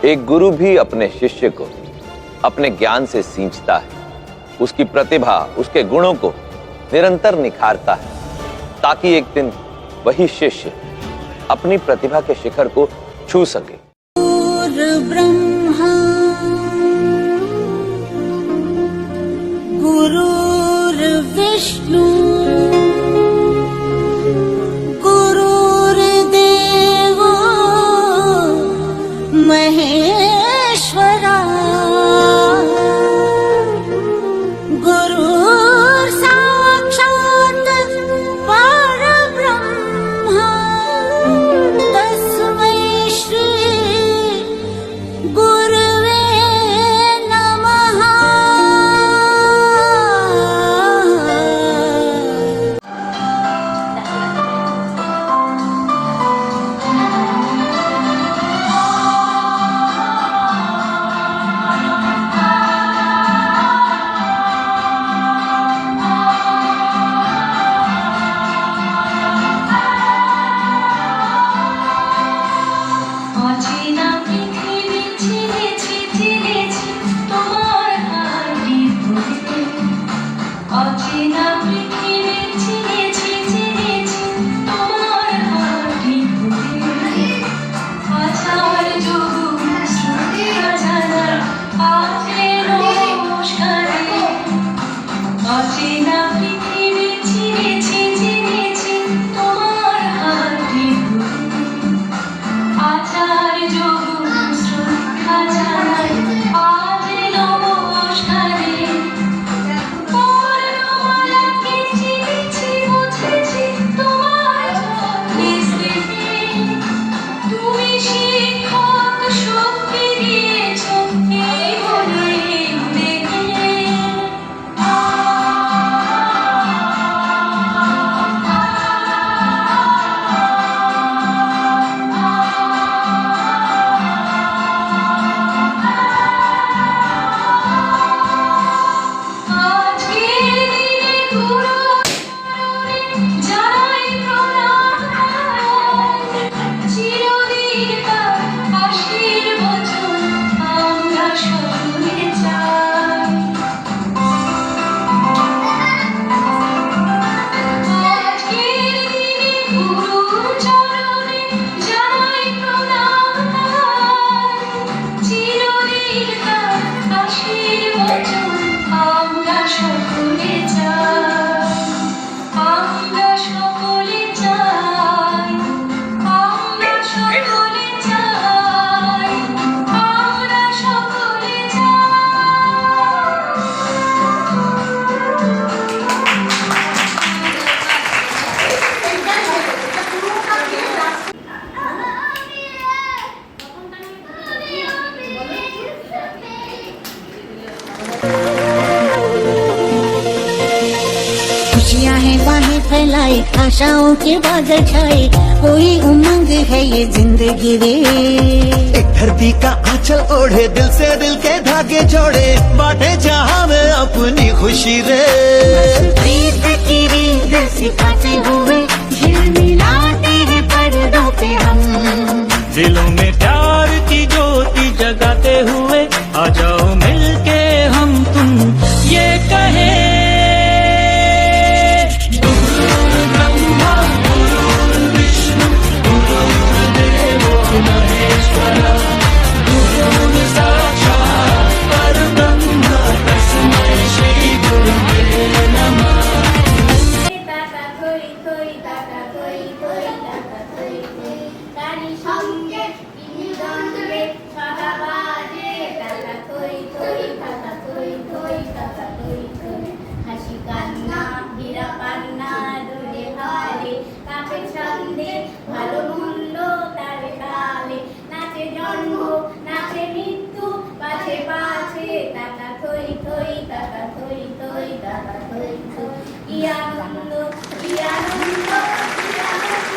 एक गुरु भी अपने शिष्य को अपने ज्ञान से सींचता है, उसकी प्रतिभा, उसके गुणों को निरंतर निखारता है, ताकि एक दिन वही शिष्य अपनी प्रतिभा के शिखर को छू सके। ब्रह्मा गुरुर्विष्णु गुरुर्देवो महेश्वरा गुरुर् साक्षात् परब्रह्मा तस्मै श्री गुरुवे नमः। खुशियाँ हैं बाहें फैलाई, आशाओं के बादल छाए, कोई उमंग है ये जिंदगी रे। एक धरती का आंचल ओढ़े, दिल से दिल के धागे जोड़े, बांटे जहां में अपनी खुशी रे। प्रीत की रीत सिखाते हुए झिलमिलाते हैं पर्दों पे हम, दिलों में प्यार की ज्योति जगाते हुए आ जाओ मिलके हम तुम ये कहे। ভালো মন্দ তালে তালে নাচে জন্ম নাচে মৃত্যু পাছে পাছে টাকা থই থই টাকা থই থই টাকা থই থই কি আনন্দ কি আনন্দ কি আনন্দ।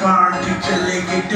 Party till they get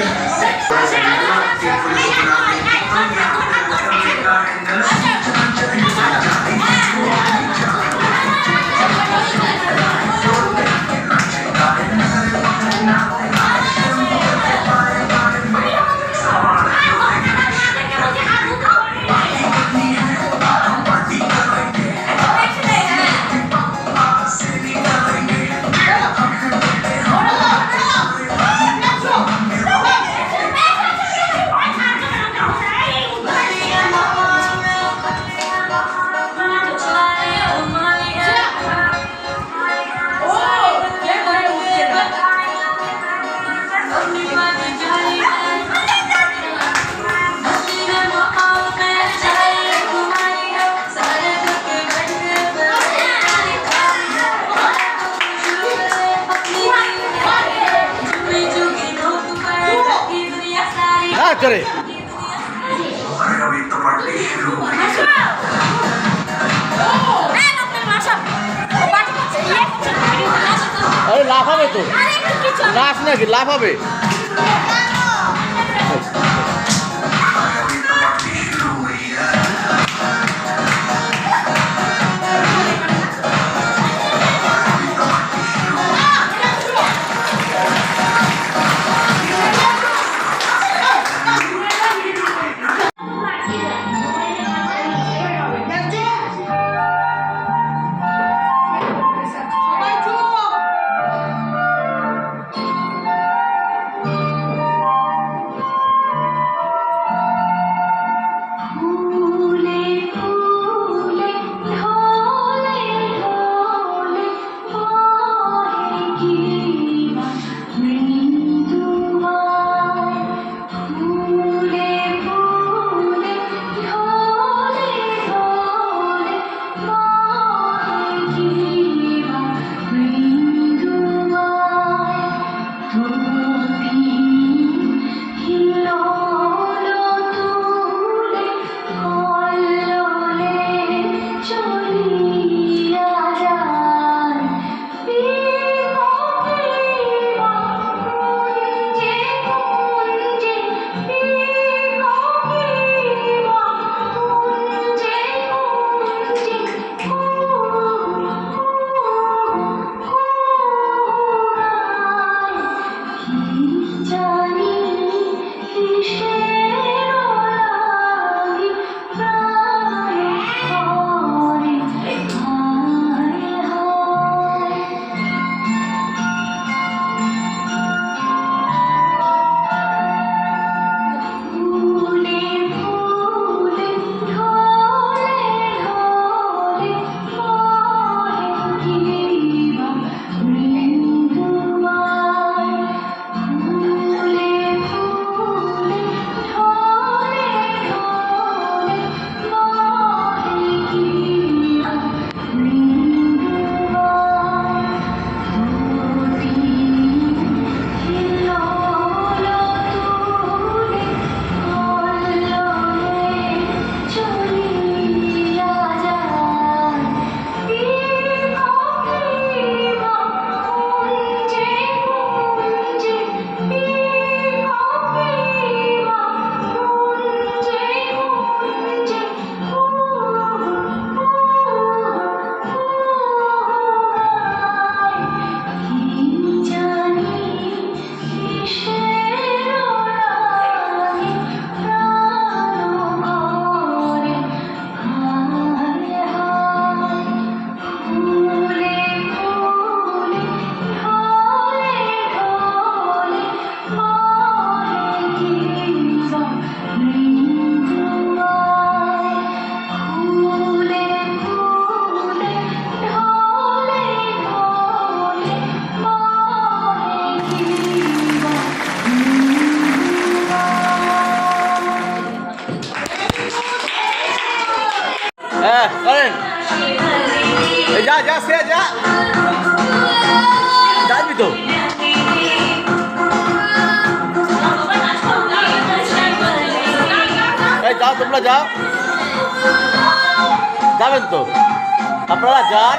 করে আরে লাভ হবে তো নাচ নাকি লাভ হবে फूले फूले ढोले ढोले पाएगी मृदुआ फूले फूले ढोले ढोले पाएगी मृदुआ तो भी हिलोलो तुले কল্লোলে চলিয়া যায় বিমোহিমা কুঞ্জে কুঞ্জে বিমোহিমা কুঞ্জে কুঞ্জে কি জানি কিসের লাগি প্রাণে করে হায় হায় फूले फूले ढोले ढोले पाएगी मृदुआ फूले फूले ढोले ढोले पाएगी मृदुआ हिलोलो तुले কল্লোলে চলিয়া যায় বিমোহিমা কুঞ্জে কুঞ্জে বিমোহিমা কুঞ্জে কুঞ্জে কি জানি কিসের লাগি প্রাণ করে হায় হায় ফুলে ফুলে ঢোলে ঢোলে পায়েগি মৃদুয়া ফুলে ফুলে ঢোলে ঢোলে পায়েগি হ্যাঁ করেন এই যা যা সে যা যাবি তো এই যাও তোমরা যাও যাবেন তো আপনারা যান